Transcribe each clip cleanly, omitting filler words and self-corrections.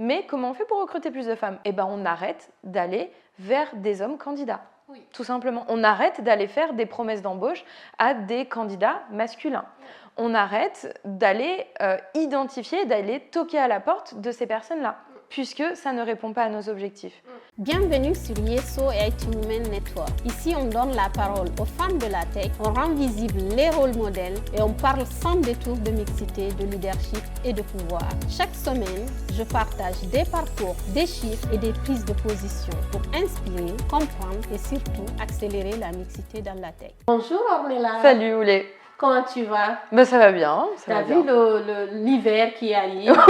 Mais comment on fait pour recruter plus de femmes? Eh ben, on arrête d'aller vers des hommes candidats. Oui. Tout simplement. On arrête d'aller faire des promesses d'embauche à des candidats masculins. Oui. On arrête d'aller identifier, d'aller toquer à la porte de ces personnes-là, puisque ça ne répond pas à nos objectifs. Bienvenue sur Yeso et IT Women Network. Ici, on donne la parole aux femmes de la tech, on rend visible les rôles modèles et on parle sans détour de mixité, de leadership et de pouvoir. Chaque semaine, je partage des parcours, des chiffres et des prises de position pour inspirer, comprendre et surtout accélérer la mixité dans la tech. Bonjour Ornella. Salut Oulé. Comment tu vas? Ben, ça va bien. T'as vu l'hiver qui arrive? Bon,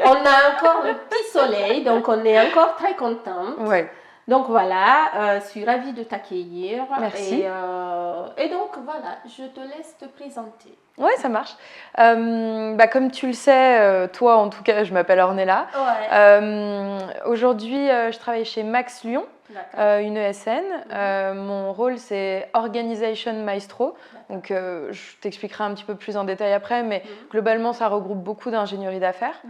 on a encore le petit soleil, donc on est encore très contente. Ouais. Donc voilà, je suis ravie de t'accueillir. Merci. Et donc voilà, je te laisse te présenter. Ouais, ça marche. Comme tu le sais, toi en tout cas, je m'appelle Ornella. Ouais. Aujourd'hui, je travaille chez Max Lyon, une ESN. Mon rôle, c'est Organization Maestro. Donc, je t'expliquerai un petit peu plus en détail après, mais globalement, ça regroupe beaucoup d'ingénierie d'affaires.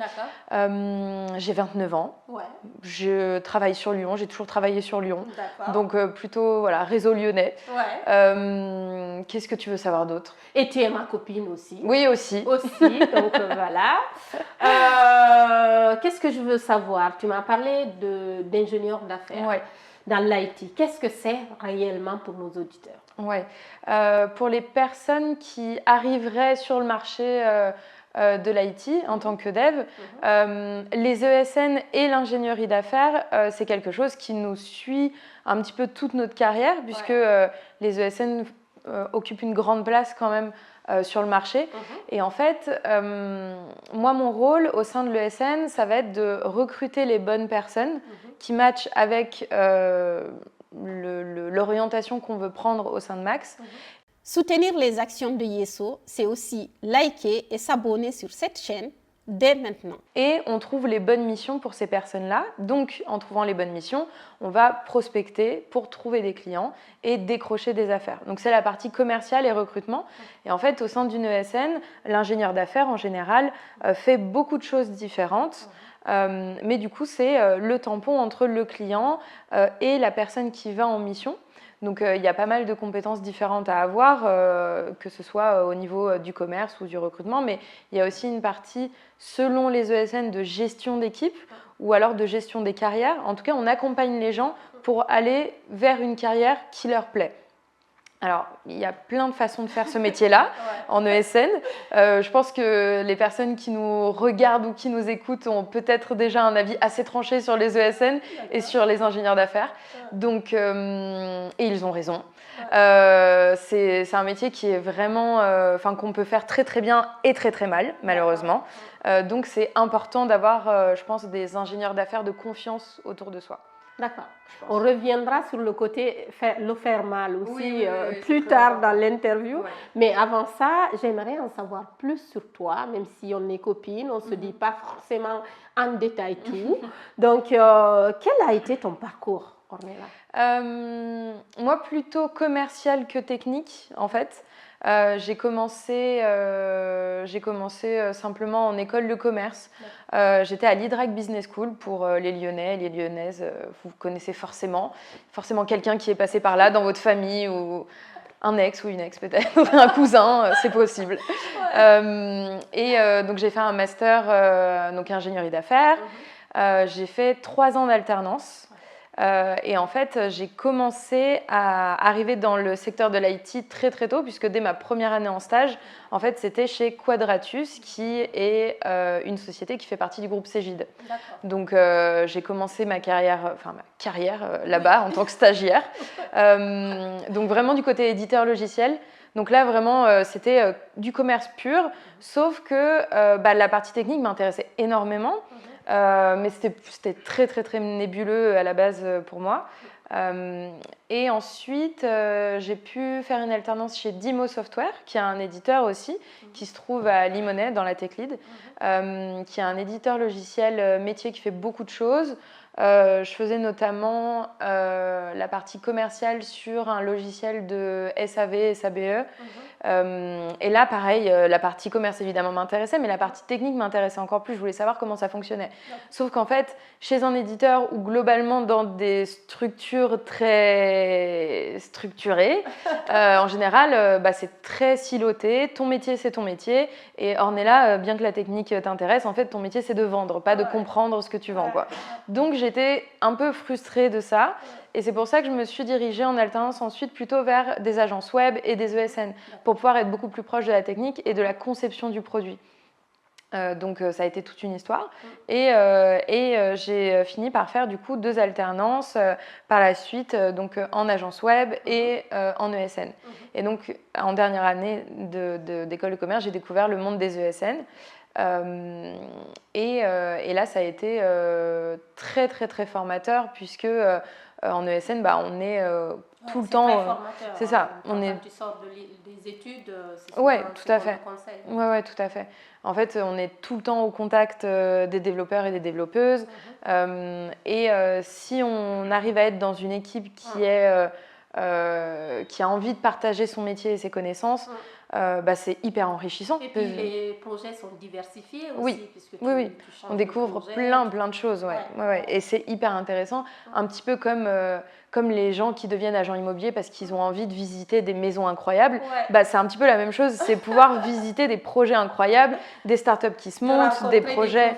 J'ai 29 ans. Ouais. Je travaille sur Lyon. J'ai toujours travaillé sur Lyon. Donc, plutôt voilà, réseau lyonnais. Ouais. Qu'est-ce que tu veux savoir d'autre? Et tu es ma copine aussi. Oui, aussi. Donc voilà. Qu'est-ce que je veux savoir? Tu m'as parlé d'ingénieur d'affaires. Ouais. Dans l'IT. Qu'est-ce que c'est réellement pour nos auditeurs? Ouais. Pour les personnes qui arriveraient sur le marché de l'IT en tant que dev, les ESN et l'ingénierie d'affaires, c'est quelque chose qui nous suit un petit peu toute notre carrière, puisque les ESN occupent une grande place quand même sur le marché. Et en fait, moi, mon rôle au sein de l'ESN, ça va être de recruter les bonnes personnes qui matchent avec l'orientation qu'on veut prendre au sein de Max. Soutenir les actions de Yeso, c'est aussi liker et s'abonner sur cette chaîne dès maintenant. Et on trouve les bonnes missions pour ces personnes-là. Donc, en trouvant les bonnes missions, on va prospecter pour trouver des clients et décrocher des affaires. Donc, c'est la partie commerciale et recrutement. Et en fait, au sein d'une ESN, l'ingénieur d'affaires, en général, fait beaucoup de choses différentes. Mais du coup, c'est le tampon entre le client et la personne qui va en mission. Donc, il y a pas mal de compétences différentes à avoir, que ce soit au niveau du commerce ou du recrutement, mais il y a aussi une partie, selon les ESN, de gestion d'équipe ou alors de gestion des carrières. En tout cas, on accompagne les gens pour aller vers une carrière qui leur plaît. Alors, il y a plein de façons de faire ce métier-là en ESN. Je pense que les personnes qui nous regardent ou qui nous écoutent ont peut-être déjà un avis assez tranché sur les ESN et sur les ingénieurs d'affaires. Donc, et ils ont raison. C'est un métier qui est vraiment, qu'on peut faire très très bien et très très mal, malheureusement. Donc, c'est important d'avoir, je pense, des ingénieurs d'affaires de confiance autour de soi. D'accord. On reviendra sur le côté le faire mal aussi plus tard dans l'interview. Ouais. Mais avant ça, j'aimerais en savoir plus sur toi, même si on est copines, on ne se dit pas forcément en détail tout. Donc, quel a été ton parcours, Ornella? Moi, plutôt commercial que technique, en fait. J'ai commencé simplement en école de commerce. J'étais à l'IDRAC Business School pour les Lyonnais, les Lyonnaises. Vous connaissez forcément quelqu'un qui est passé par là dans votre famille ou un ex ou une ex peut-être, un cousin, c'est possible. Donc j'ai fait un master donc ingénierie d'affaires. J'ai fait 3 ans d'alternance. Et en fait, j'ai commencé à arriver dans le secteur de l'IT très très tôt, puisque dès ma première année en stage, en fait, c'était chez Quadratus, qui est une société qui fait partie du groupe Cegid. Donc, j'ai commencé ma carrière là-bas en tant que stagiaire. Donc, vraiment du côté éditeur logiciel. Donc là, vraiment, c'était du commerce pur, sauf que la partie technique m'intéressait énormément. Mais c'était très très très nébuleux à la base pour moi. Et ensuite, j'ai pu faire une alternance chez Dimo Software, qui est un éditeur aussi, qui se trouve à Limonest, dans la Tech Lead, qui est un éditeur logiciel métier qui fait beaucoup de choses. Je faisais notamment la partie commerciale sur un logiciel de SAV, SABE. Et là, pareil, la partie commerce évidemment m'intéressait, mais la partie technique m'intéressait encore plus. Je voulais savoir comment ça fonctionnait. Sauf qu'en fait, chez un éditeur ou globalement dans des structures très structurées, en général, c'est très siloté. Ton métier, c'est ton métier. Et Ornella, bien que la technique t'intéresse, en fait, ton métier, c'est de vendre, pas de comprendre ce que tu vends, quoi. Donc, j'étais un peu frustrée de ça. Et c'est pour ça que je me suis dirigée en alternance ensuite plutôt vers des agences web et des ESN pour pouvoir être beaucoup plus proche de la technique et de la conception du produit. Donc ça a été toute une histoire. Et j'ai fini par faire du coup 2 alternances par la suite, donc en agence web et en ESN. Et donc en dernière année d'école de commerce, j'ai découvert le monde des ESN. Et là, ça a été très très très formateur puisque en ESN, on est tout le temps. C'est ça. Quand tu sors des études, c'est ouais, tout à fait. Ouais, tout à fait. En fait, on est tout le temps au contact des développeurs et des développeuses. Si on arrive à être dans une équipe qui a envie de partager son métier et ses connaissances, c'est hyper enrichissant. Et puis les projets sont diversifiés aussi. Oui, puisque oui. On découvre plein de choses. Ouais. Et c'est hyper intéressant. Un petit peu comme les gens qui deviennent agents immobiliers parce qu'ils ont envie de visiter des maisons incroyables. C'est un petit peu la même chose. C'est pouvoir visiter des projets incroyables, des startups qui se montent, des projets.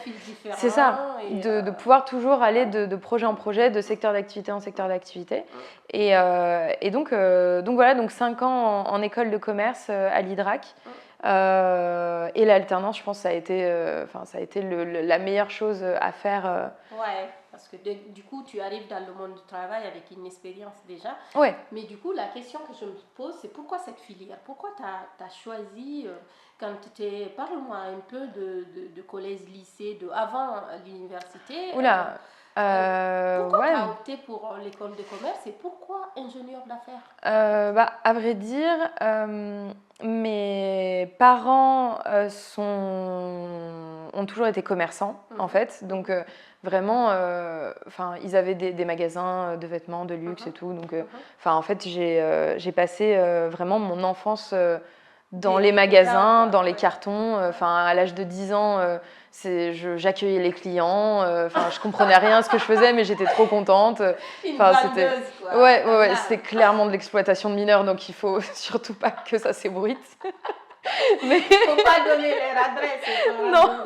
C'est ça. De pouvoir toujours aller de projet en projet, de secteur d'activité en secteur d'activité. Et donc voilà, 5 ans en école de commerce à l'IDRAC. Et l'alternance, je pense, ça a été la meilleure chose à faire. Ouais, parce que du coup, tu arrives dans le monde du travail avec une expérience déjà. Ouais. Mais du coup, la question que je me pose, c'est pourquoi cette filière? Pourquoi tu as choisi, quand tu étais... Parle-moi un peu de collège, lycée, avant l'université. Oula pourquoi tu as opté pour l'école de commerce et pourquoi ingénieur d'affaires? À vrai dire, mes parents ont toujours été commerçants, en fait. Donc, vraiment, ils avaient des magasins de vêtements, de luxe et tout. Donc, en fait, j'ai passé vraiment mon enfance dans les magasins, dans les cartons. À l'âge de 10 ans, j'accueillais les clients. Je comprenais rien à ce que je faisais, mais j'étais trop contente. C'était ouais, c'est clairement de l'exploitation de mineurs, donc il faut surtout pas que ça s'ébruite. Mais faut pas donner leur adresse. Non.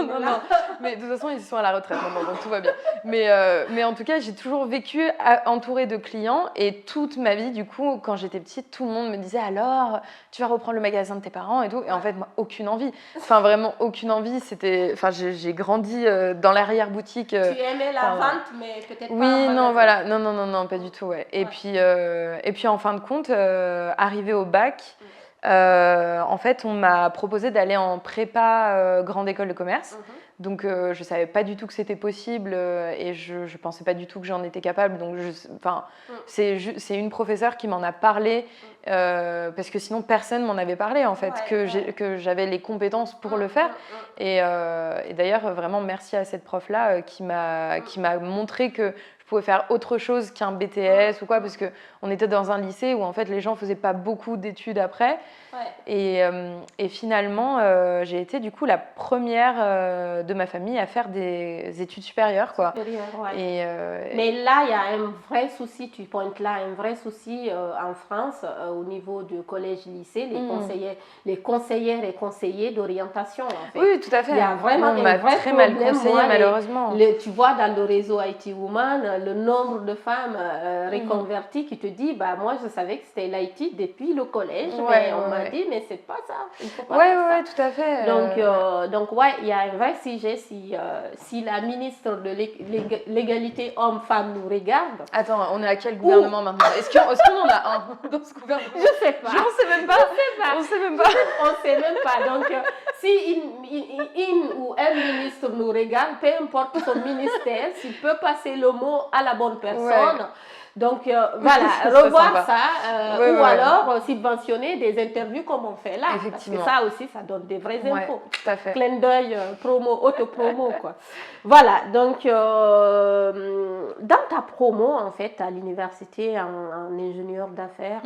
Mais de toute façon, ils sont à la retraite maintenant, donc tout va bien. Mais en tout cas, j'ai toujours vécu entourée de clients et toute ma vie, du coup, quand j'étais petite, tout le monde me disait alors, tu vas reprendre le magasin de tes parents et tout. Et en fait, moi, aucune envie. Vraiment, aucune envie. J'ai grandi dans l'arrière-boutique. Tu aimais la vente, mais peut-être pas. Oui, non, voilà. Non, pas du tout, ouais. Et puis, en fin de compte, arrivé au bac, en fait, on m'a proposé d'aller en prépa grande école de commerce. Donc, je ne savais pas du tout que c'était possible et je ne pensais pas du tout que j'en étais capable. Donc, c'est une professeure qui m'en a parlé parce que sinon, personne m'en avait parlé, en fait, que j'avais les compétences pour le faire. Et d'ailleurs, vraiment, merci à cette prof-là qui m'a montré que je pouvais faire autre chose qu'un BTS ou quoi, parce qu'on était dans un lycée où en fait les gens ne faisaient pas beaucoup d'études après. Et finalement, j'ai été du coup la première de ma famille à faire des études supérieures, quoi. Mais là, il y a un vrai souci, tu pointes là, un vrai souci en France au niveau du collège-lycée, les conseillères et conseillers d'orientation. En fait. Oui, tout à fait. Il y a vraiment on m'a très mal conseillé, malheureusement. Tu vois, dans le réseau IT Woman, le nombre de femmes reconverties qui te disent moi, je savais que c'était l'IT depuis le collège, mais on m'a dit, mais c'est pas ça. Il faut pas faire ça. Tout à fait. Donc, il y a un vrai sujet si la ministre de l'égalité homme-femme nous regarde. Attends, on est à quel gouvernement maintenant? Est-ce qu'on en a un dans ce gouvernement? Je sais pas. On sait même pas. On sait même pas. Donc, si une ou un ministre nous regarde, peu importe son ministère, s'il peut passer le mot à la bonne personne, Donc voilà, revoir ça, ou alors subventionner des interviews comme on fait là. Effectivement. Parce que ça aussi, ça donne des vraies infos. Tout à fait. Clin d'œil, promo, auto-promo, quoi. Voilà, donc dans ta promo, en fait, à l'université en ingénieur d'affaires,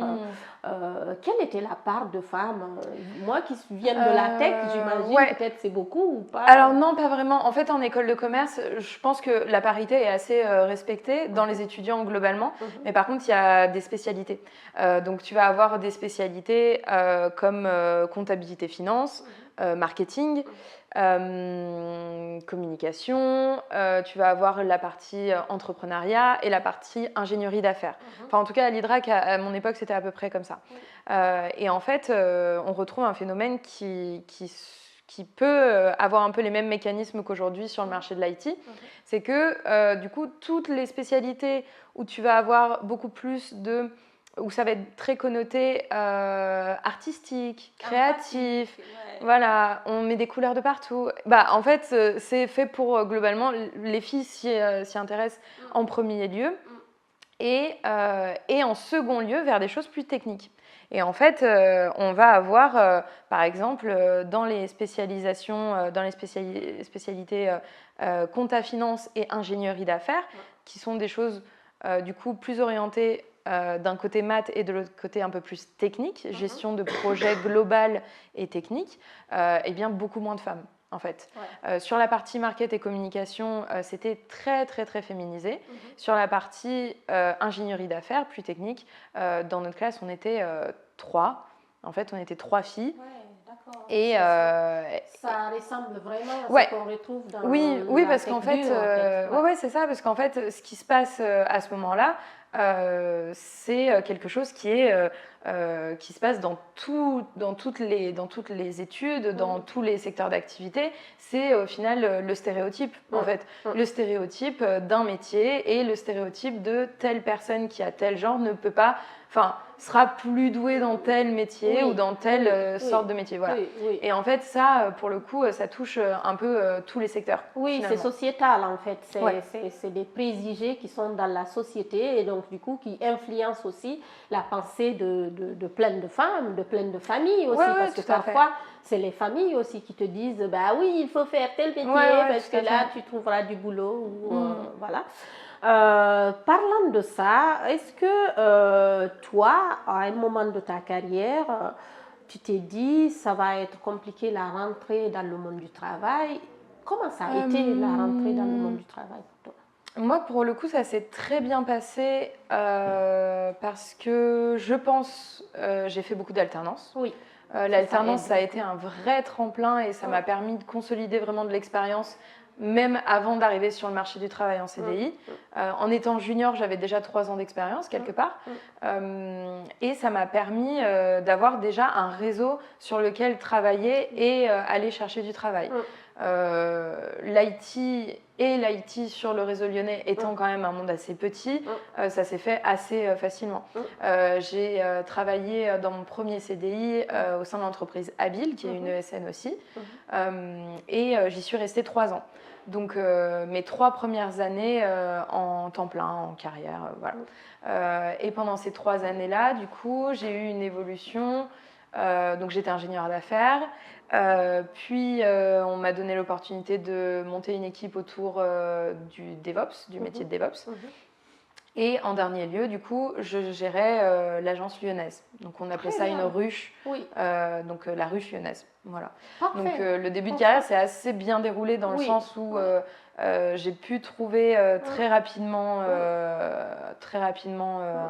quelle était la part de femmes? Moi qui viens de la tech, j'imagine, peut-être c'est beaucoup ou pas? Alors non, pas vraiment. En fait, en école de commerce, je pense que la parité est assez respectée dans les étudiants globalement. Mais par contre, il y a des spécialités. Donc, tu vas avoir des spécialités comme comptabilité finance, marketing, communication, tu vas avoir la partie entrepreneuriat et la partie ingénierie d'affaires. Enfin, en tout cas, à l'IDRAC, à mon époque, c'était à peu près comme ça. Et en fait, on retrouve un phénomène qui peut avoir un peu les mêmes mécanismes qu'aujourd'hui sur le marché de l'IT. C'est que, du coup, toutes les spécialités où tu vas avoir beaucoup plus de... où ça va être très connoté artistique, créatif, voilà, on met des couleurs de partout. En fait, c'est fait pour, globalement, les filles s'y intéressent en premier lieu et en second lieu vers des choses plus techniques. Et en fait, on va avoir, par exemple, dans les spécialisations, dans les spécialités compta finance et ingénierie d'affaires, qui sont des choses, du coup, plus orientées d'un côté maths et de l'autre côté un peu plus technique, gestion de projet global et technique, et bien beaucoup moins de femmes. En fait, sur la partie market et communication, c'était très très très féminisé. Sur la partie ingénierie d'affaires, plus technique, dans notre classe, on était 3. En fait, on était 3 filles. D'accord. Et ça ressemble vraiment à ce qu'on retrouve dans oui, parce qu'en fait, c'est ça, parce qu'en fait, ce qui se passe à ce moment-là, c'est quelque chose qui se passe dans toutes les études, dans tous les secteurs d'activité. C'est au final le stéréotype, en fait. Le stéréotype d'un métier et le stéréotype de telle personne qui a tel genre ne peut pas... sera plus douée dans tel métier ou dans telle sorte de métier. Voilà. Et en fait, ça, pour le coup, ça touche un peu tous les secteurs. Oui, c'est sociétal en fait. C'est des préjugés qui sont dans la société et donc du coup qui influencent aussi la pensée de plein de femmes, de plein de familles aussi. Parce que parfois, c'est les familles aussi qui te disent bah oui, il faut faire tel métier parce que là, tu trouveras du boulot. Voilà. Parlant de ça, est-ce que toi, à un moment de ta carrière, tu t'es dit ça va être compliqué la rentrée dans le monde du travail? Comment ça a été la rentrée dans le monde du travail pour toi? Moi, pour le coup, ça s'est très bien passé parce que je pense, j'ai fait beaucoup d'alternance. Oui. L'alternance, ça a été un vrai tremplin et ça m'a permis de consolider vraiment de l'expérience même avant d'arriver sur le marché du travail en CDI. En étant junior, j'avais déjà 3 ans d'expérience quelque part. Et ça m'a permis d'avoir déjà un réseau sur lequel travailler et aller chercher du travail. L'IT sur le réseau lyonnais étant quand même un monde assez petit, ça s'est fait assez facilement. J'ai travaillé dans mon premier CDI au sein de l'entreprise Habile, qui est une ESN aussi, et j'y suis restée 3 ans. Donc mes 3 premières années en temps plein, en carrière, voilà. Et pendant ces 3 années-là, du coup, j'ai eu une évolution. Donc j'étais ingénieure d'affaires. Puis on m'a donné l'opportunité de monter une équipe autour du DevOps, du métier de DevOps. Et en dernier lieu, du coup, je gérais l'agence lyonnaise. Donc on appelait ça une ruche, donc la ruche lyonnaise. Voilà. Donc le début de carrière s'est assez bien déroulé dans le sens où j'ai pu trouver très rapidement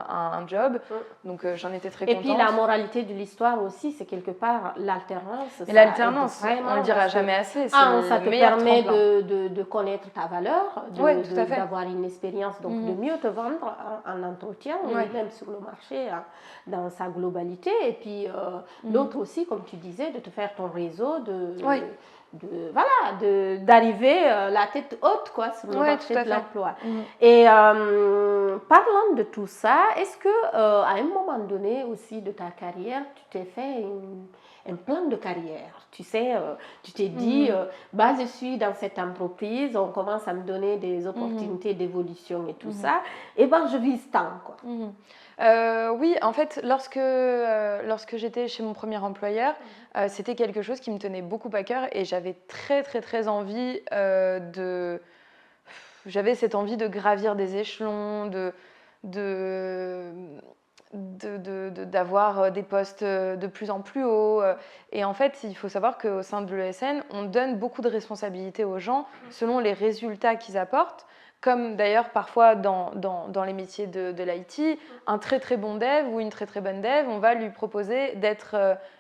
un job. Donc j'en étais très contente. Et puis la moralité de l'histoire aussi, c'est quelque part l'alternance. Et l'alternance, on ne le dira jamais assez. Ça te permet de connaître ta valeur, d'avoir une expérience, donc de mieux te vendre en entretien, même sur le marché, dans sa globalité. Et puis l'autre aussi, comme tu disais, de te faire ton réseau, d'arriver la tête haute quoi, sur le marché de l'emploi. Et parlant de tout ça, est-ce que à un moment donné aussi de ta carrière, tu t'es fait un plan de carrière. Tu sais, tu t'es dit, bah, je suis dans cette entreprise, on commence à me donner des opportunités d'évolution et tout ça, et ben je vise tant, quoi. Oui, en fait, lorsque j'étais chez mon premier employeur, c'était quelque chose qui me tenait beaucoup à cœur et j'avais très, très, très envie J'avais cette envie de gravir des échelons, d'avoir des postes de plus en plus hauts. Et en fait, il faut savoir qu'au sein de l'ESN, on donne beaucoup de responsabilités aux gens selon les résultats qu'ils apportent. Comme d'ailleurs parfois dans les métiers de l'IT, un très très bon dev ou une très très bonne dev, on va lui proposer d'être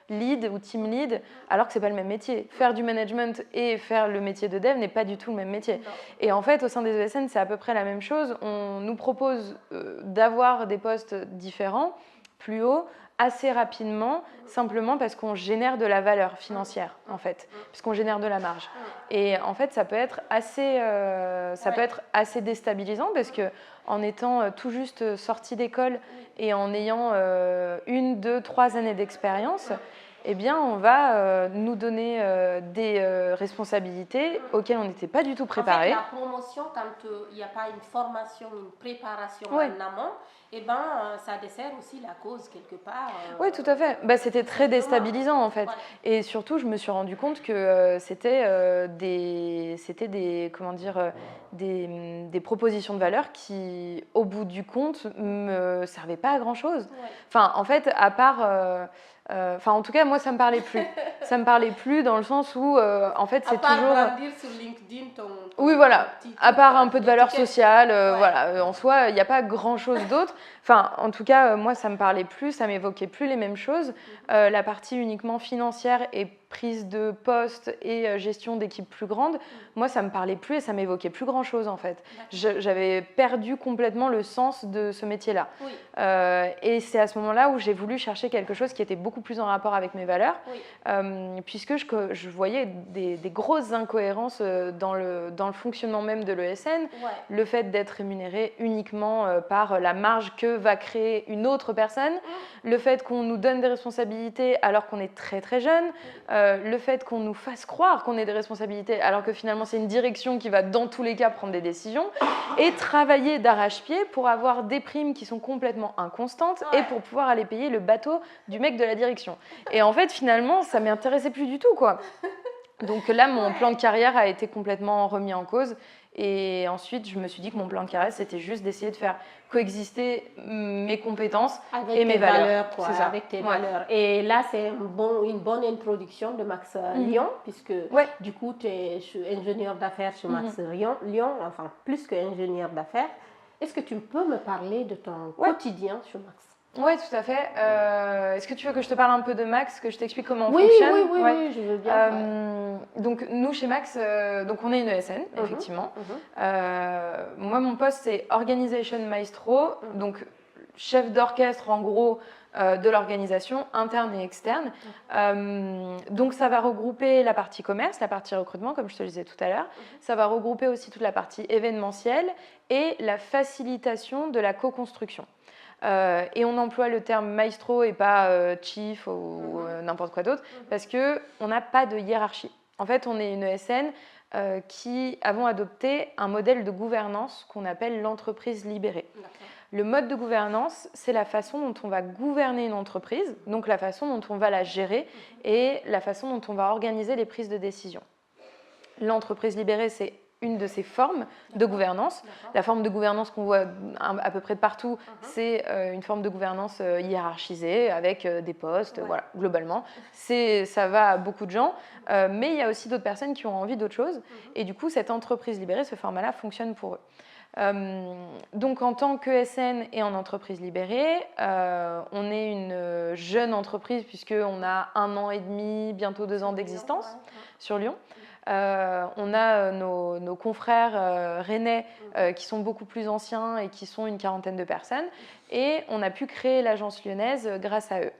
lead ou team lead, alors que ce n'est pas le même métier. Faire du management et faire le métier de dev n'est pas du tout le même métier. Et en fait, au sein des ESN, c'est à peu près la même chose. On nous propose d'avoir des postes différents, plus hauts, assez rapidement, simplement parce qu'on génère de la valeur financière, en fait, parce qu'on génère de la marge. Et en fait, ça peut être assez déstabilisant, parce qu'en étant tout juste sorti d'école et en ayant 1, 2, 3 années d'expérience, eh bien, on va nous donner des responsabilités auxquelles on n'était pas du tout préparé. En fait, la promotion, quand il n'y a pas une formation, une préparation en amont, eh ben, ça dessert aussi la cause quelque part. Oui, tout à fait. Bah, c'était très déstabilisant en fait. Et surtout, je me suis rendu compte que c'était des propositions de valeur qui, au bout du compte, me servaient pas à grand chose. Enfin, en fait, à part en tout cas, moi, ça me parlait plus. Ça me parlait plus dans le sens où, en fait, c'est toujours. À part brandir sur LinkedIn ton oui, voilà. À part un peu de valeur sociale, voilà. En soi, il n'y a pas grand-chose d'autre. Enfin, en tout cas, moi, ça me parlait plus, ça m'évoquait plus les mêmes choses. La partie uniquement financière et prise de poste et gestion d'équipes plus grandes, moi, ça me parlait plus et ça m'évoquait plus grand-chose, en fait. J'avais perdu complètement le sens de ce métier-là. Et c'est à ce moment-là où j'ai voulu chercher quelque chose qui était beaucoup plus en rapport avec mes valeurs, puisque je voyais des grosses incohérences dans le fonctionnement même de l'ESN. Le fait d'être rémunéré uniquement par la marge que va créer une autre personne, le fait qu'on nous donne des responsabilités alors qu'on est très très jeune, le fait qu'on nous fasse croire qu'on ait des responsabilités alors que finalement c'est une direction qui va dans tous les cas prendre des décisions, et travailler d'arrache-pied pour avoir des primes qui sont complètement inconstantes et pour pouvoir aller payer le bateau du mec de la direction. Et en fait finalement ça m'intéressait plus du tout, quoi. Donc là mon plan de carrière a été complètement remis en cause. Et ensuite, je me suis dit que mon plan de carrière, c'était juste d'essayer de faire coexister mes compétences et mes valeurs. C'est ça. Avec tes valeurs. Et là, c'est une bonne introduction de Max Lyon, puisque du coup, tu es ingénieur d'affaires chez Max Lyon, enfin plus qu'ingénieur d'affaires. Est-ce que tu peux me parler de ton quotidien chez Max? Oui, tout à fait. Est-ce que tu veux que je te parle un peu de Max, que je t'explique comment on fonctionne? Oui, je veux bien. Donc, nous, chez Max, donc on est une ESN, effectivement. Moi, mon poste, c'est Organization Maestro, donc chef d'orchestre, en gros, de l'organisation, interne et externe. Donc, ça va regrouper la partie commerce, la partie recrutement, comme je te le disais tout à l'heure. Ça va regrouper aussi toute la partie événementielle et la facilitation de la co-construction. Et on emploie le terme maestro et pas chief ou n'importe quoi d'autre, parce qu'on n'a pas de hiérarchie. En fait, on est une ESN qui avons adopté un modèle de gouvernance qu'on appelle l'entreprise libérée. Le mode de gouvernance, c'est la façon dont on va gouverner une entreprise, donc la façon dont on va la gérer et la façon dont on va organiser les prises de décision. L'entreprise libérée, c'est une de ces formes de gouvernance. La forme de gouvernance qu'on voit à peu près de partout, c'est une forme de gouvernance hiérarchisée avec des postes, voilà, globalement. Ça va à beaucoup de gens, mais il y a aussi d'autres personnes qui ont envie d'autre chose. Et du coup, cette entreprise libérée, ce format-là fonctionne pour eux. Donc, en tant qu'ESN et en entreprise libérée, on est une jeune entreprise puisqu'on a 1 an et demi, bientôt 2 ans d'existence sur Lyon. On a nos confrères rennais qui sont beaucoup plus anciens et qui sont une 40aine de personnes. Et on a pu créer l'agence lyonnaise grâce à eux.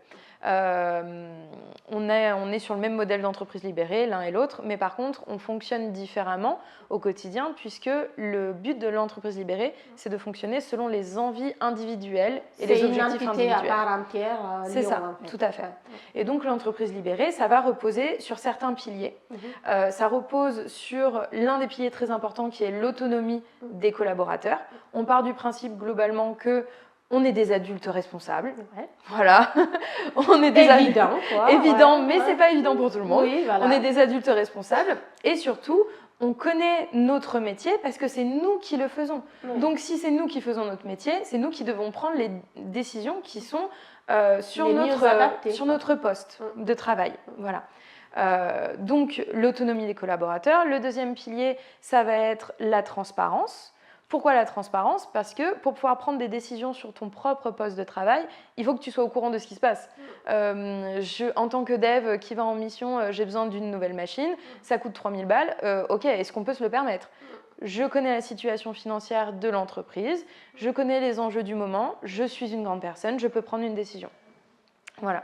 On est sur le même modèle d'entreprise libérée, l'un et l'autre, mais par contre, on fonctionne différemment au quotidien puisque le but de l'entreprise libérée, c'est de fonctionner selon les envies individuelles et les objectifs individuels. C'est une entité à part entière. C'est ça, en fait. Tout à fait. Et donc, l'entreprise libérée, ça va reposer sur certains piliers. Ça repose sur l'un des piliers très importants qui est l'autonomie des collaborateurs. On part du principe globalement que on est des adultes responsables, voilà. On est des évident, quoi, évident, mais c'est pas évident pour tout le monde. Oui, voilà. On est des adultes responsables et surtout, on connaît notre métier parce que c'est nous qui le faisons. Donc, si c'est nous qui faisons notre métier, c'est nous qui devons prendre les décisions qui sont sur notre poste de travail. Voilà. Donc, l'autonomie des collaborateurs. Le deuxième pilier, ça va être la transparence. Pourquoi la transparence? Parce que pour pouvoir prendre des décisions sur ton propre poste de travail, il faut que tu sois au courant de ce qui se passe. En tant que dev qui va en mission, j'ai besoin d'une nouvelle machine, ça coûte 3000 balles, ok, est-ce qu'on peut se le permettre? Je connais la situation financière de l'entreprise, je connais les enjeux du moment, je suis une grande personne, je peux prendre une décision. Voilà.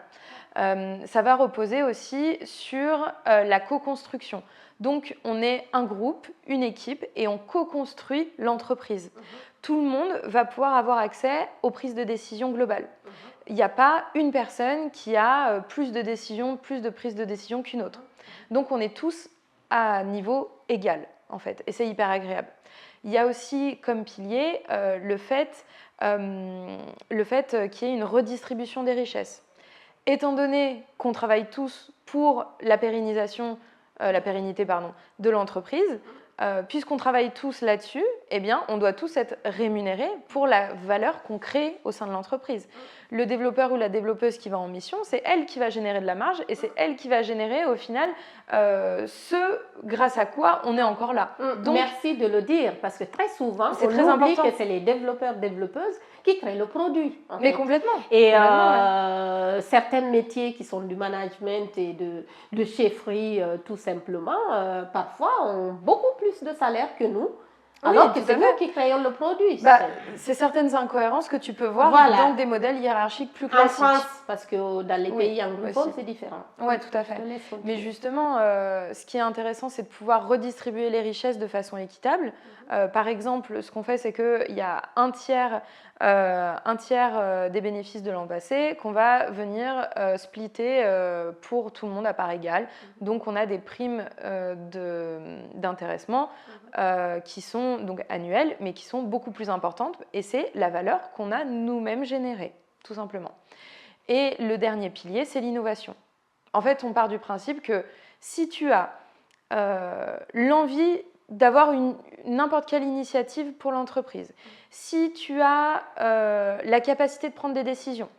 Ça va reposer aussi sur la co-construction. Donc, on est un groupe, une équipe, et on co-construit l'entreprise. Tout le monde va pouvoir avoir accès aux prises de décision globales. Il n'y a pas une personne qui a plus de prises de décision qu'une autre. Donc, on est tous à niveau égal, en fait, et c'est hyper agréable. Il y a aussi comme pilier le fait qu'il y ait une redistribution des richesses. Étant donné qu'on travaille tous pour la pérennité de l'entreprise, puisqu'on travaille tous là-dessus, eh bien, on doit tous être rémunérés pour la valeur qu'on crée au sein de l'entreprise. Le développeur ou la développeuse qui va en mission, c'est elle qui va générer de la marge et c'est elle qui va générer au final ce grâce à quoi on est encore là. Donc, merci de le dire parce que très souvent, on oublie que c'est les développeurs-développeuses qui créent le produit. Mais complètement. Et certains métiers qui sont du management et de chefferie, tout simplement, parfois ont beaucoup plus de salaire que nous. Alors que c'est nous qui créons le produit. C'est certaines incohérences que tu peux voir dans des modèles hiérarchiques plus classiques. En France, parce que dans les pays anglophones, c'est différent. Oui, tout à fait. Mais justement, ce qui est intéressant, c'est de pouvoir redistribuer les richesses de façon équitable. Par exemple, ce qu'on fait, c'est qu'il y a un tiers des bénéfices de l'an passé qu'on va venir splitter pour tout le monde à part égale. Donc, on a des primes d'intéressement qui sont donc annuelles, mais qui sont beaucoup plus importantes. Et c'est la valeur qu'on a nous-mêmes générée, tout simplement. Et le dernier pilier, c'est l'innovation. En fait, on part du principe que si tu as l'envie d'avoir n'importe quelle initiative pour l'entreprise, si tu as la capacité de prendre des décisions,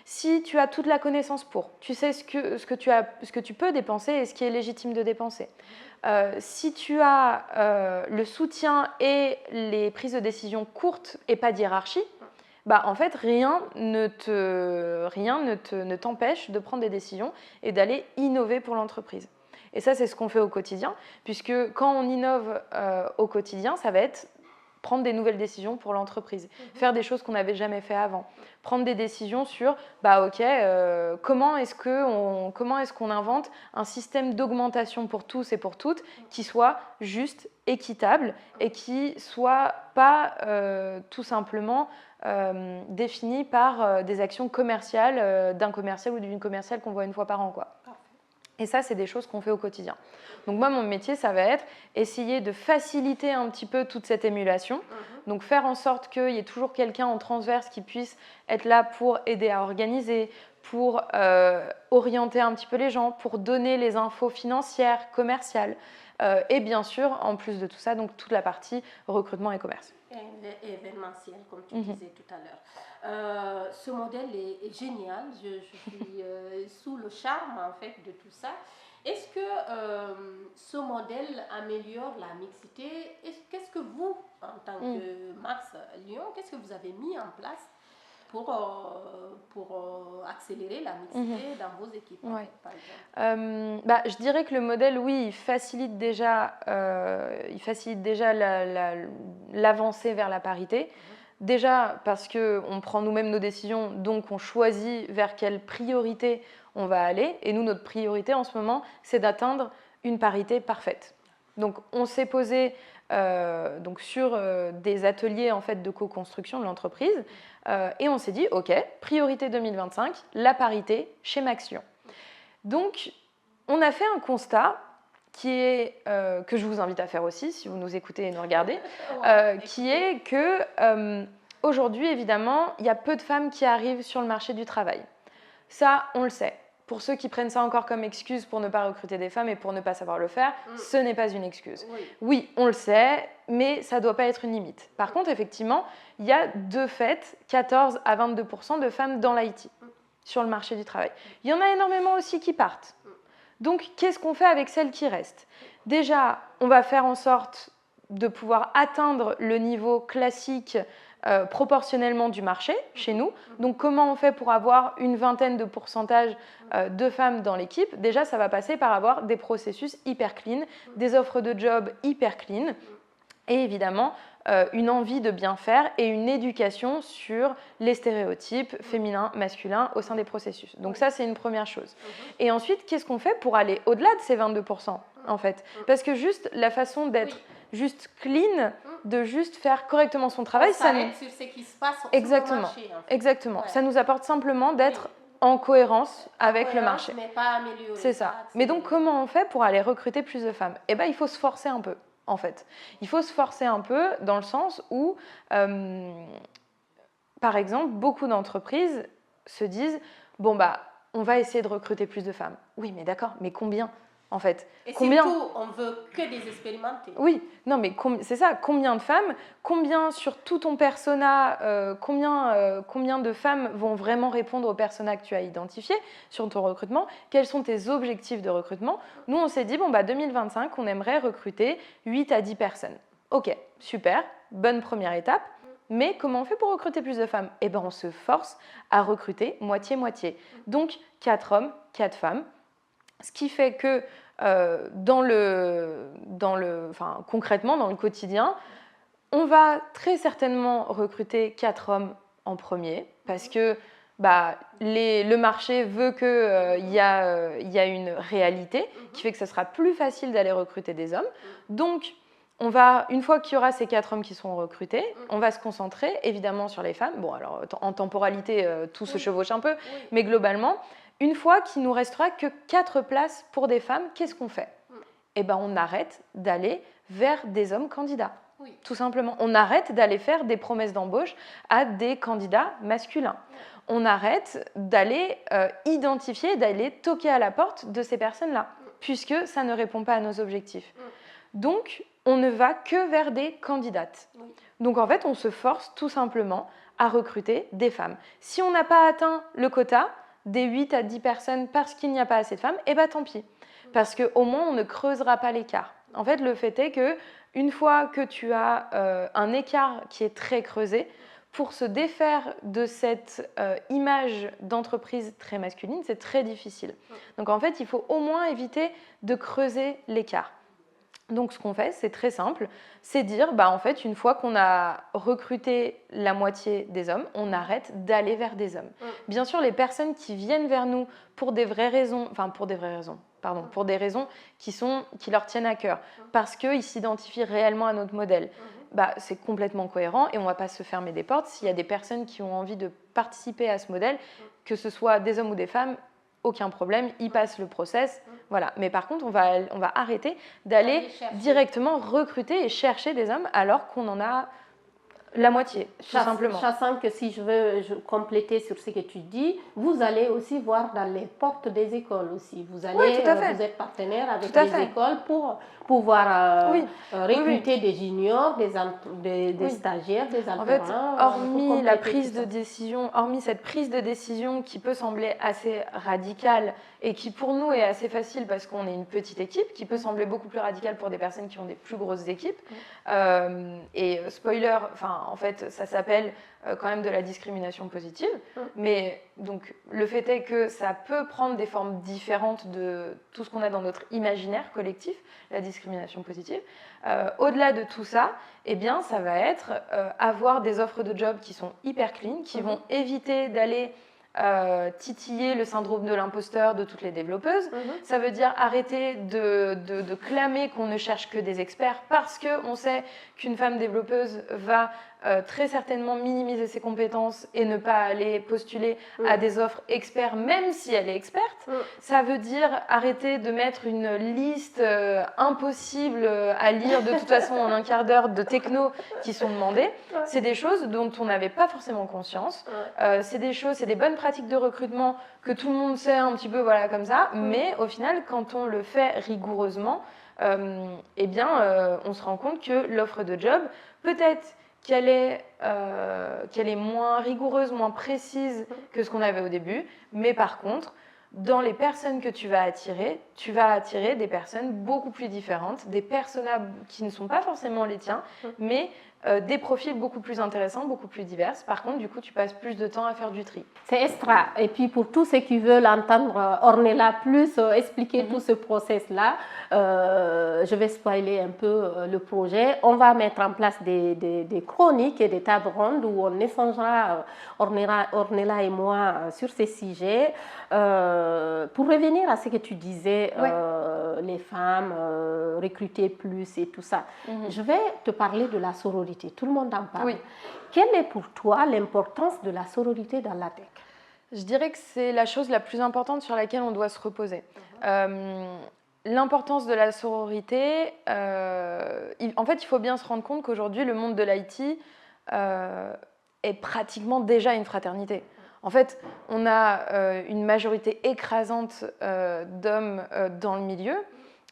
si tu as toute la connaissance pour, tu sais ce que tu peux dépenser et ce qui est légitime de dépenser, si tu as le soutien et les prises de décision courtes et pas d'hiérarchie, en fait, rien ne t'empêche de prendre des décisions et d'aller innover pour l'entreprise. Et ça, c'est ce qu'on fait au quotidien, puisque quand on innove au quotidien, ça va être prendre des nouvelles décisions pour l'entreprise, faire des choses qu'on n'avait jamais fait avant, prendre des décisions sur, comment est-ce qu'on invente un système d'augmentation pour tous et pour toutes qui soit juste, équitable et qui soit pas tout simplement défini par des actions commerciales d'un commercial ou d'une commerciale qu'on voit une fois par an, quoi. Et ça, c'est des choses qu'on fait au quotidien. Donc moi, mon métier, ça va être essayer de faciliter un petit peu toute cette émulation. Donc faire en sorte qu'il y ait toujours quelqu'un en transverse qui puisse être là pour aider à organiser, pour orienter un petit peu les gens, pour donner les infos financières, commerciales. Et bien sûr, en plus de tout ça, donc toute la partie recrutement et commerce. Et événementiel, comme tu disais tout à l'heure. Ce modèle est génial. Je suis sous le charme en fait de tout ça. Est-ce que ce modèle améliore la mixité? Qu'est-ce que vous, en tant que Max Lyon, qu'est-ce que vous avez mis en place pour accélérer la mixité dans vos équipes, par exemple? Je dirais que le modèle, oui, il facilite déjà l'avancée vers la parité. Déjà parce qu'on prend nous-mêmes nos décisions, donc on choisit vers quelle priorité on va aller. Et nous, notre priorité en ce moment, c'est d'atteindre une parité parfaite. Donc on s'est posé sur des ateliers en fait, de co-construction de l'entreprise et on s'est dit, OK, priorité 2025, la parité chez Max Lyon. Donc on a fait un constat qui est, que je vous invite à faire aussi, si vous nous écoutez et nous regardez, qui est que aujourd'hui, évidemment, il y a peu de femmes qui arrivent sur le marché du travail. Ça, on le sait. Pour ceux qui prennent ça encore comme excuse pour ne pas recruter des femmes et pour ne pas savoir le faire, ce n'est pas une excuse. Oui, on le sait, mais ça ne doit pas être une limite. Par contre, effectivement, il y a de fait 14 à 22% de femmes dans l'IT sur le marché du travail. Il y en a énormément aussi qui partent. Donc, qu'est-ce qu'on fait avec celles qui restent? Déjà, on va faire en sorte de pouvoir atteindre le niveau classique proportionnellement du marché chez nous. Donc, comment on fait pour avoir une vingtaine de pourcentages de femmes dans l'équipe? Déjà, ça va passer par avoir des processus hyper clean, des offres de job hyper clean et évidemment, une envie de bien faire et une éducation sur les stéréotypes féminins, masculins au sein des processus. Donc ça, c'est une première chose. Et ensuite, qu'est-ce qu'on fait pour aller au-delà de ces 22% en fait? Parce que juste la façon d'être juste clean, de juste faire correctement son travail, ça nous... sur ce qui se passe exactement, sur le marché, en fait. Exactement. Ouais. Ça nous apporte simplement d'être en cohérence avec le marché. Mais pas améliorer. C'est ça. Mais donc, comment on fait pour aller recruter plus de femmes? Eh bien, il faut se forcer un peu. En fait, il faut se forcer un peu dans le sens où, par exemple, beaucoup d'entreprises se disent « Bon, bah, on va essayer de recruter plus de femmes. » Oui, mais d'accord, mais combien en fait? Et combien... surtout, on veut que des expérimentés. Oui, non, mais c'est ça, combien de femmes? Combien sur tout ton persona, combien de femmes vont vraiment répondre au persona que tu as identifié sur ton recrutement? Quels sont tes objectifs de recrutement? Nous, on s'est dit, bon, bah 2025, on aimerait recruter 8 à 10 personnes. Ok, super, bonne première étape. Mais comment on fait pour recruter plus de femmes? Eh bien, on se force à recruter moitié-moitié. Donc, 4 hommes, 4 femmes. Ce qui fait que concrètement, dans le quotidien, on va très certainement recruter 4 hommes en premier parce que le marché veut qu'il y a une réalité qui fait que ce sera plus facile d'aller recruter des hommes. Donc, une fois qu'il y aura ces 4 hommes qui seront recrutés, on va se concentrer évidemment sur les femmes. Bon, alors en temporalité, tout se chevauche un peu, mais globalement, une fois qu'il nous restera que 4 places pour des femmes, qu'est-ce qu'on fait? Eh bien, on arrête d'aller vers des hommes candidats. Tout simplement. On arrête d'aller faire des promesses d'embauche à des candidats masculins. On arrête d'aller identifier, d'aller toquer à la porte de ces personnes-là, puisque ça ne répond pas à nos objectifs. Donc, on ne va que vers des candidates. Donc, en fait, on se force tout simplement à recruter des femmes. Si on n'a pas atteint le quota des 8 à 10 personnes parce qu'il n'y a pas assez de femmes, eh bien tant pis. Parce qu'au moins, on ne creusera pas l'écart. En fait, le fait est qu'une fois que tu as un écart qui est très creusé, pour se défaire de cette image d'entreprise très masculine, c'est très difficile. Donc en fait, il faut au moins éviter de creuser l'écart. Donc ce qu'on fait, c'est très simple, c'est dire, en fait, une fois qu'on a recruté la moitié des hommes, on arrête d'aller vers des hommes. Bien sûr, les personnes qui viennent vers nous pour des raisons qui leur tiennent à cœur, parce qu'ils s'identifient réellement à notre modèle, c'est complètement cohérent et on ne va pas se fermer des portes. S'il y a des personnes qui ont envie de participer à ce modèle, que ce soit des hommes ou des femmes, aucun problème, ils passent le process. Voilà. Mais par contre, on va arrêter d'aller directement recruter et chercher des hommes alors qu'on en a la moitié, tout simplement. Sachant que si je veux compléter sur ce que tu dis, vous allez aussi voir dans les portes des écoles aussi. Vous êtes partenaire avec les écoles pour pouvoir recruter des juniors, des stagiaires, des alternants. En fait, hormis cette prise de décision qui peut sembler assez radicale et qui pour nous est assez facile parce qu'on est une petite équipe, qui peut sembler beaucoup plus radicale pour des personnes qui ont des plus grosses équipes. Et spoiler, en fait, ça s'appelle quand même de la discrimination positive, mais donc le fait est que ça peut prendre des formes différentes de tout ce qu'on a dans notre imaginaire collectif, la discrimination positive. Au-delà de tout ça, eh bien, ça va être avoir des offres de job qui sont hyper clean, qui vont éviter d'aller titiller le syndrome de l'imposteur de toutes les développeuses. Ça veut dire arrêter de clamer qu'on ne cherche que des experts parce qu'on sait qu'une femme développeuse va très certainement minimiser ses compétences et ne pas aller postuler à des offres experts même si elle est experte. Ça veut dire arrêter de mettre une liste impossible à lire de toute façon en un quart d'heure de techno qui sont demandées. C'est des choses dont on n'avait pas forcément conscience. C'est des bonnes pratiques de recrutement que tout le monde sait un petit peu comme ça, mais au final quand on le fait rigoureusement, eh bien on se rend compte que l'offre de job peut-être qu'elle est moins rigoureuse, moins précise que ce qu'on avait au début. Mais par contre, dans les personnes que tu vas attirer des personnes beaucoup plus différentes, des personas qui ne sont pas forcément les tiens, mais des profils beaucoup plus intéressants, beaucoup plus divers. Par contre, du coup, tu passes plus de temps à faire du tri. C'est extra. Et puis, pour tous ceux qui veulent entendre Ornella plus expliquer tout ce process-là, je vais spoiler un peu le projet. On va mettre en place des chroniques et des tables rondes où on échangera, Ornella et moi, sur ces sujets. Pour revenir à ce que tu disais, les femmes, recruter plus et tout ça, je vais te parler de la sororité. Tout le monde en parle. Oui. Quelle est pour toi l'importance de la sororité dans la tech? Je dirais que c'est la chose la plus importante sur laquelle on doit se reposer. L'importance de la sororité, en fait, il faut bien se rendre compte qu'aujourd'hui, le monde de l'IT est pratiquement déjà une fraternité. En fait, on a une majorité écrasante d'hommes dans le milieu,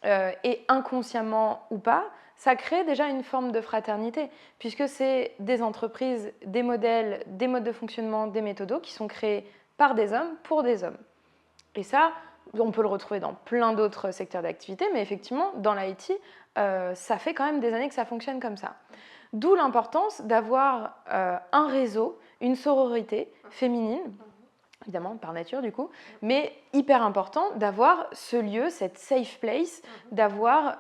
et inconsciemment ou pas, ça crée déjà une forme de fraternité, puisque c'est des entreprises, des modèles, des modes de fonctionnement, des méthodos qui sont créés par des hommes pour des hommes. Et ça, on peut le retrouver dans plein d'autres secteurs d'activité, mais effectivement, dans l'IT, ça fait quand même des années que ça fonctionne comme ça. D'où l'importance d'avoir un réseau, une sororité féminine, évidemment par nature du coup, mais hyper important d'avoir ce lieu, cette safe place, d'avoir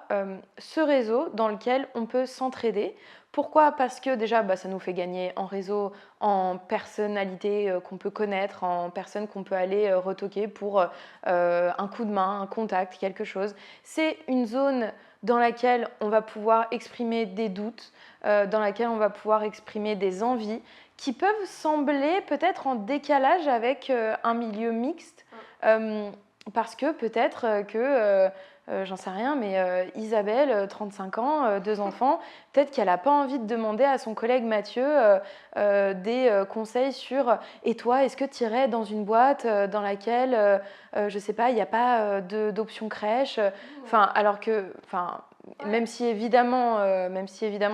ce réseau dans lequel on peut s'entraider. Pourquoi ? Parce que déjà, ça nous fait gagner en réseau, en personnalité qu'on peut connaître, en personnes qu'on peut aller retoquer pour un coup de main, un contact, quelque chose. C'est une zone dans laquelle on va pouvoir exprimer des doutes, dans laquelle on va pouvoir exprimer des envies qui peuvent sembler peut-être en décalage avec un milieu mixte, parce que peut-être que, j'en sais rien, mais Isabelle, 35 ans, 2 enfants, peut-être qu'elle n'a pas envie de demander à son collègue Mathieu des conseils sur « Et toi, est-ce que tu irais dans une boîte dans laquelle, je ne sais pas, il n'y a pas d'option crèche ?» alors que... Même si évidemment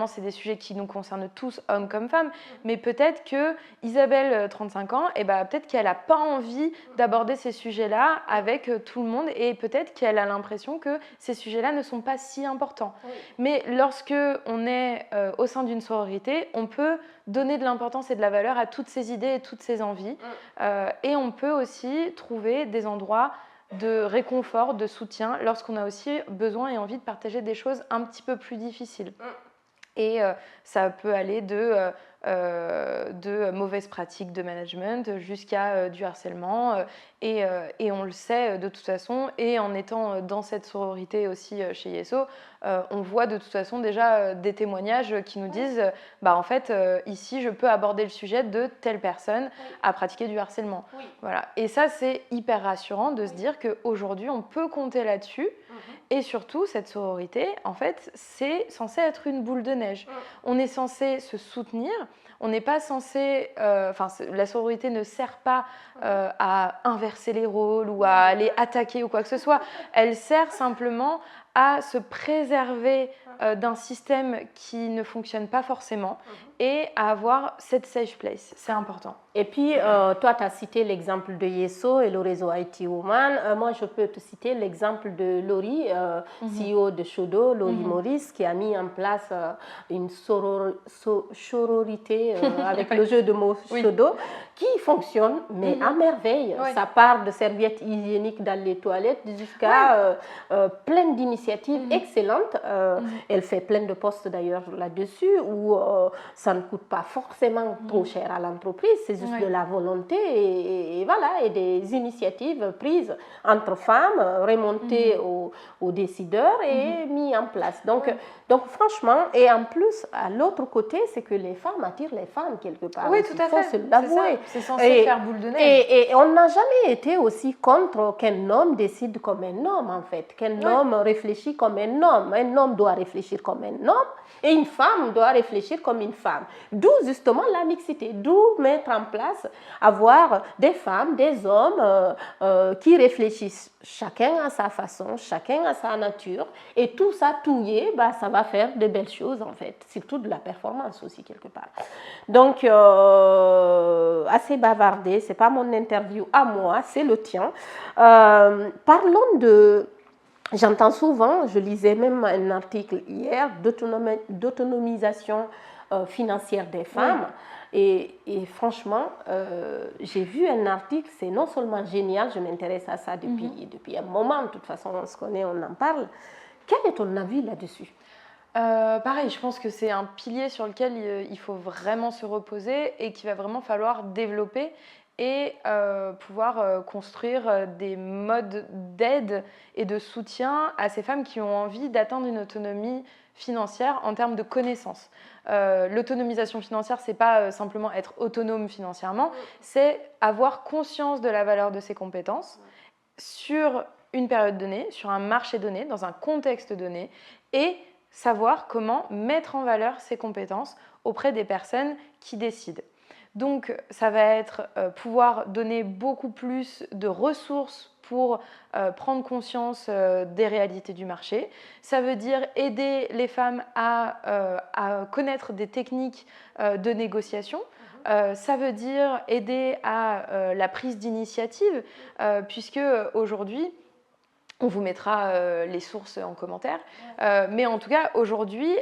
c'est des sujets qui nous concernent tous, hommes comme femmes, mais peut-être que Isabelle, 35 ans, peut-être qu'elle n'a pas envie d'aborder ces sujets-là avec tout le monde, et peut-être qu'elle a l'impression que ces sujets-là ne sont pas si importants. Oui. Mais lorsque on est au sein d'une sororité, on peut donner de l'importance et de la valeur à toutes ces idées et toutes ces envies, et on peut aussi trouver des endroits de réconfort, de soutien, lorsqu'on a aussi besoin et envie de partager des choses un petit peu plus difficiles. Et ça peut aller de mauvaises pratiques de management jusqu'à du harcèlement. Et on le sait de toute façon. Et en étant dans cette sororité aussi chez YESO, on voit de toute façon déjà des témoignages qui nous disent en fait, ici, je peux aborder le sujet de telle personne à pratiquer du harcèlement. Oui. Voilà. Et ça, c'est hyper rassurant de se dire qu'aujourd'hui, on peut compter là-dessus. Et surtout, cette sororité, en fait, c'est censé être une boule de neige. On est censé se soutenir. On n'est pas censé... la sororité ne sert pas à inverser les rôles ou à aller attaquer ou quoi que ce soit. Elle sert simplement à se préserver d'un système qui ne fonctionne pas forcément et à avoir cette safe place. C'est important. Et puis, toi, tu as cité l'exemple de Yeso et le réseau IT Woman. Moi, je peux te citer l'exemple de Laurie, CEO de Shodo, Laurie Maurice, qui a mis en place une sororité avec le jeu de mots Shodo, qui fonctionne, mais à merveille. Ça part de serviettes hygiéniques dans les toilettes jusqu'à plein d'initiatives excellentes. Elle fait plein de posts d'ailleurs là-dessus, où ça ne coûte pas forcément trop cher à l'entreprise, c'est juste de la volonté et voilà, et des initiatives prises entre femmes, remontées aux décideurs et mises en place. Donc franchement, et en plus, à l'autre côté, c'est que les femmes attirent les femmes quelque part. Oui, tout à fait. Il faut se l'avouer. C'est censé faire boule de neige. Et on n'a jamais été aussi contre qu'un homme décide comme un homme, en fait. Qu'un homme réfléchit comme un homme. Un homme doit réfléchir comme un homme et une femme doit réfléchir comme une femme. D'où justement la mixité, d'où mettre en place, avoir des femmes, des hommes qui réfléchissent chacun à sa façon, chacun à sa nature, et tout ça touillé, ça va faire de belles choses en fait, surtout de la performance aussi quelque part. Donc, assez bavardé, c'est pas mon interview à moi, c'est le tien. Parlons de... J'entends souvent, je lisais même un article hier, d'autonomisation financière des femmes. Et franchement, j'ai vu un article, c'est non seulement génial, je m'intéresse à ça depuis un moment, de toute façon on se connaît, on en parle. Quel est ton avis là-dessus? Pareil, je pense que c'est un pilier sur lequel il faut vraiment se reposer et qu'il va vraiment falloir développer et pouvoir construire des modes d'aide et de soutien à ces femmes qui ont envie d'atteindre une autonomie financière en termes de connaissances. L'autonomisation financière, c'est pas simplement être autonome financièrement, c'est avoir conscience de la valeur de ses compétences sur une période donnée, sur un marché donné, dans un contexte donné, et savoir comment mettre en valeur ses compétences auprès des personnes qui décident. Donc, ça va être pouvoir donner beaucoup plus de ressources pour prendre conscience des réalités du marché. Ça veut dire aider les femmes à connaître des techniques de négociation. Ça veut dire aider à la prise d'initiative, puisque aujourd'hui, on vous mettra les sources en commentaire. Mais en tout cas, aujourd'hui,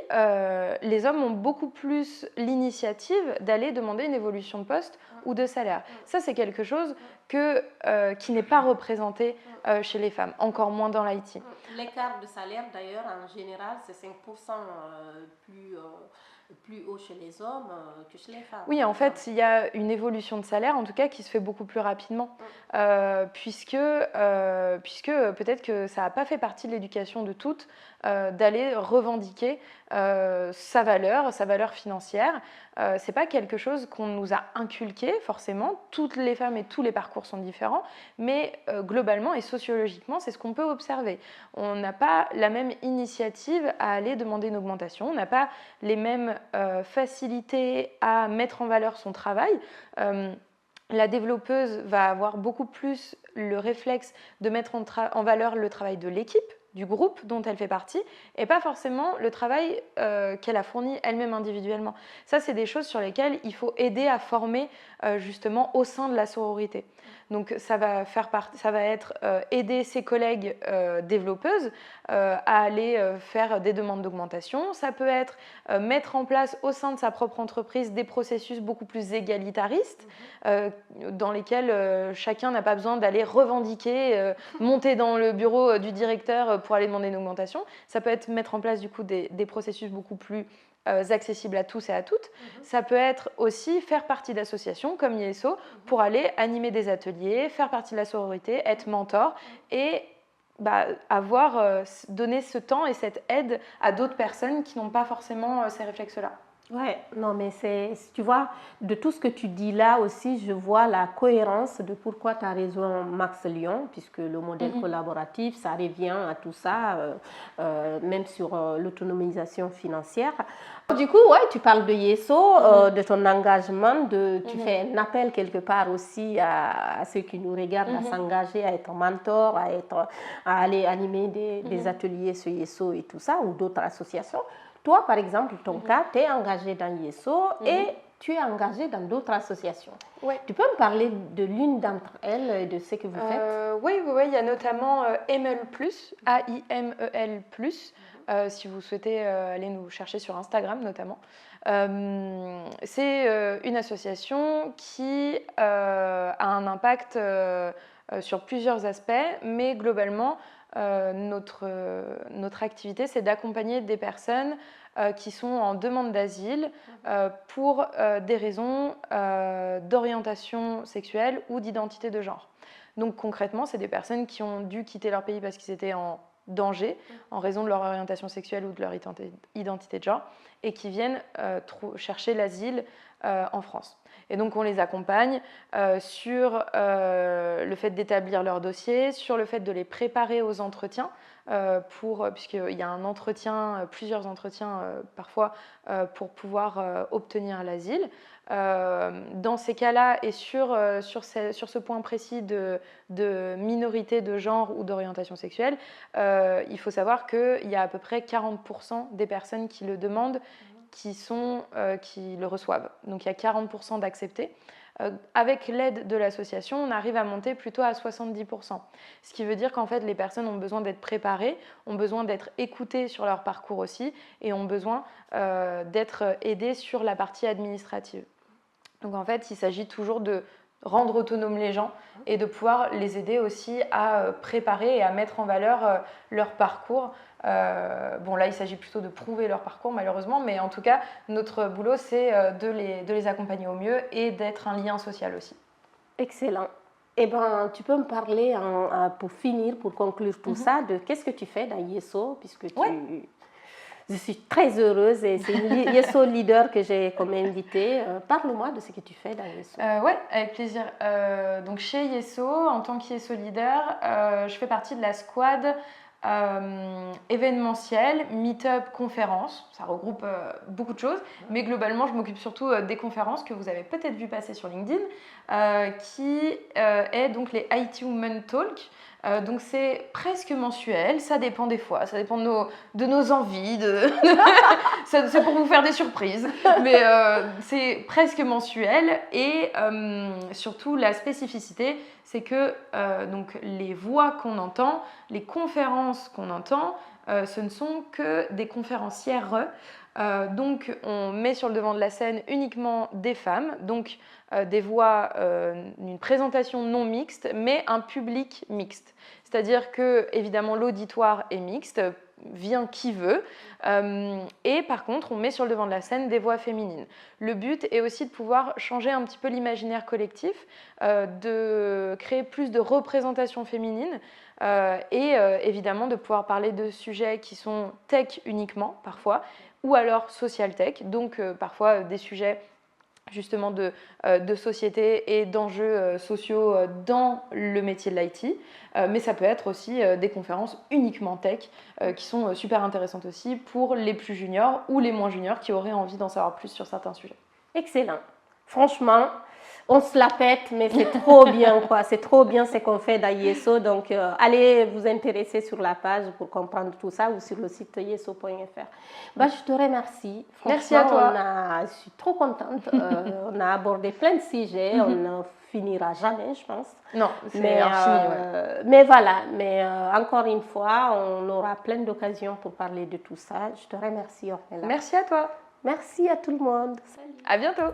les hommes ont beaucoup plus l'initiative d'aller demander une évolution de poste ou de salaire. Ça, c'est quelque chose qui n'est pas représenté chez les femmes, encore moins dans l'IT. L'écart de salaire, d'ailleurs, en général, c'est 5% plus haut chez les hommes que chez les femmes. Oui, en fait, il y a une évolution de salaire, en tout cas, qui se fait beaucoup plus rapidement, puisque peut-être que ça n'a pas fait partie de l'éducation de toutes, d'aller revendiquer sa valeur financière. C'est pas quelque chose qu'on nous a inculqué, forcément. Toutes les femmes et tous les parcours sont différents, mais globalement et sociologiquement, c'est ce qu'on peut observer. On n'a pas la même initiative à aller demander une augmentation, on n'a pas les mêmes facilités à mettre en valeur son travail. La développeuse va avoir beaucoup plus le réflexe de mettre en valeur le travail de l'équipe, du groupe dont elle fait partie, et pas forcément le travail qu'elle a fourni elle-même individuellement. Ça, c'est des choses sur lesquelles il faut aider à former justement au sein de la sororité. Donc ça va être aider ses collègues développeuses à aller faire des demandes d'augmentation. Ça peut être mettre en place au sein de sa propre entreprise des processus beaucoup plus égalitaristes dans lesquels chacun n'a pas besoin d'aller revendiquer, monter dans le bureau du directeur pour aller demander une augmentation. Ça peut être mettre en place du coup des processus beaucoup plus accessibles à tous et à toutes. Ça peut être aussi faire partie d'associations comme Yeso pour aller animer des ateliers, faire partie de la sororité, être mentor et donner ce temps et cette aide à d'autres personnes qui n'ont pas forcément ces réflexes-là. Ouais, non, mais tu vois, de tout ce que tu dis là aussi, je vois la cohérence de pourquoi tu as raison, Max Lyon, puisque le modèle collaboratif, ça revient à tout ça, même sur l'autonomisation financière. Du coup, ouais, tu parles de Yeso, de ton engagement, tu fais un appel quelque part aussi à ceux qui nous regardent à s'engager, à être mentor, à aller animer des ateliers sur Yeso et tout ça, ou d'autres associations. Toi, par exemple, ton cas, tu es engagé dans Yeso et tu es engagé dans d'autres associations. Ouais. Tu peux me parler de l'une d'entre elles et de ce que vous faites? Oui, il y a notamment AIMEL+, AIMEL+, si vous souhaitez aller nous chercher sur Instagram notamment. C'est une association qui a un impact sur plusieurs aspects, mais globalement, notre activité, c'est d'accompagner des personnes qui sont en demande d'asile pour des raisons d'orientation sexuelle ou d'identité de genre. Donc concrètement, c'est des personnes qui ont dû quitter leur pays parce qu'ils étaient en danger en raison de leur orientation sexuelle ou de leur identité de genre et qui viennent chercher l'asile en France. Et donc on les accompagne sur le fait d'établir leur dossier, sur le fait de les préparer aux entretiens, puisqu'il y a un entretien, plusieurs entretiens parfois pour pouvoir obtenir l'asile. Dans ces cas-là et sur ce point précis de minorité de genre ou d'orientation sexuelle, il faut savoir qu'il y a à peu près 40% des personnes qui le demandent qui le reçoivent. Donc il y a 40% d'acceptés. Avec l'aide de l'association, on arrive à monter plutôt à 70%. Ce qui veut dire qu'en fait, les personnes ont besoin d'être préparées, ont besoin d'être écoutées sur leur parcours aussi et ont besoin d'être aidées sur la partie administrative. Donc en fait, il s'agit toujours de rendre autonomes les gens et de pouvoir les aider aussi à préparer et à mettre en valeur leur parcours. Bon là, il s'agit plutôt de prouver leur parcours malheureusement, mais en tout cas, notre boulot, c'est de les accompagner au mieux et d'être un lien social aussi. Excellent. Eh ben, tu peux me parler, pour finir, pour conclure tout ça, de qu'est-ce que tu fais dans Yeso, puisque je suis très heureuse et c'est une Yeso leader que j'ai comme invitée. Parle-moi de ce que tu fais dans Yeso. Oui, avec plaisir. Donc chez Yeso, en tant que Yeso leader, je fais partie de la squad événementiel, meet-up, conférences. Ça regroupe beaucoup de choses, mais globalement, je m'occupe surtout des conférences que vous avez peut-être vu passer sur LinkedIn, qui est donc les IT Women Talk. Donc c'est presque mensuel, ça dépend des fois, ça dépend de nos envies, c'est pour vous faire des surprises, mais c'est presque mensuel et surtout la spécificité, c'est que donc, les voix qu'on entend, les conférences qu'on entend, ce ne sont que des conférencières. Donc on met sur le devant de la scène uniquement des femmes, donc des voix, une présentation non mixte, mais un public mixte. C'est-à-dire que évidemment l'auditoire est mixte, vient qui veut, et par contre on met sur le devant de la scène des voix féminines. Le but est aussi de pouvoir changer un petit peu l'imaginaire collectif, de créer plus de représentation féminine, et évidemment de pouvoir parler de sujets qui sont tech uniquement parfois, ou alors social tech, donc parfois des sujets justement de société et d'enjeux sociaux dans le métier de l'IT, mais ça peut être aussi des conférences uniquement tech qui sont super intéressantes aussi pour les plus juniors ou les moins juniors qui auraient envie d'en savoir plus sur certains sujets. Excellent. Franchement, on se la pète, mais c'est trop bien, quoi. C'est trop bien ce qu'on fait dans Yeso. Donc, allez vous intéresser sur la page pour comprendre tout ça ou sur le site yeso.fr. Bah, je te remercie. Merci à toi. Je suis trop contente. On a abordé plein de sujets. On ne finira jamais, je pense. Non, c'est infini. Ouais. Mais voilà. Mais encore une fois, on aura plein d'occasions pour parler de tout ça. Je te remercie, Ornella. Merci à toi. Merci à tout le monde. Salut. À bientôt.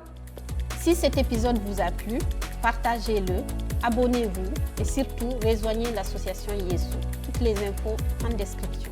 Si cet épisode vous a plu, partagez-le, abonnez-vous et surtout rejoignez l'association Yeso. Toutes les infos en description.